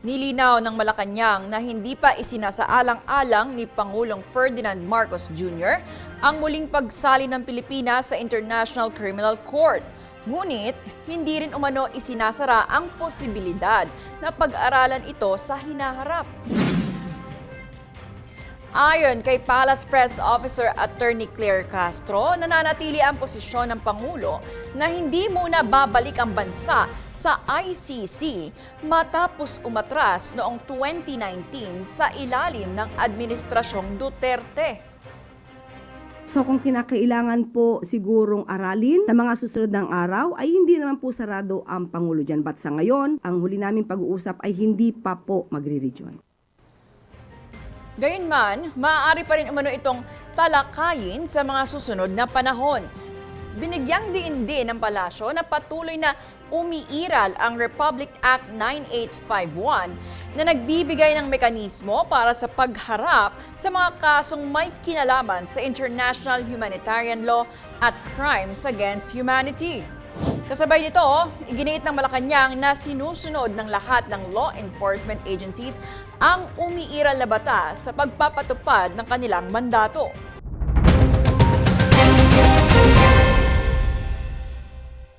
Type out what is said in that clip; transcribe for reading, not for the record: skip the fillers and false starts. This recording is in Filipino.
Nilinaw ng Malacanang na hindi pa isinasaalang-alang ni Pangulong Ferdinand Marcos Jr. ang muling pagsali ng Pilipinas sa International Criminal Court. Ngunit, hindi rin umano isinasara ang posibilidad na pag-aralan ito sa hinaharap. Ayon kay Palace Press Officer Attorney Claire Castro, nananatili ang posisyon ng Pangulo na hindi muna babalik ang bansa sa ICC matapos umatras noong 2019 sa ilalim ng Administrasyong Duterte. So kung kinakailangan po sigurong aralin sa mga susunod ng araw ay hindi naman po sarado ang Pangulo dyan. But sa ngayon, ang huli naming pag-uusap ay hindi pa po magre-region. Gayunman, maaari pa rin umano itong talakayin sa mga susunod na panahon. Binigyang diin din ng palasyo na patuloy na umiiral ang Republic Act 9851 na nagbibigay ng mekanismo para sa pagharap sa mga kasong may kinalaman sa international humanitarian law at crimes against humanity. Kasabay nito, iginiit ng Malacanang na sinusunod ng lahat ng law enforcement agencies ang umiiral na batas sa pagpapatupad ng kanilang mandato.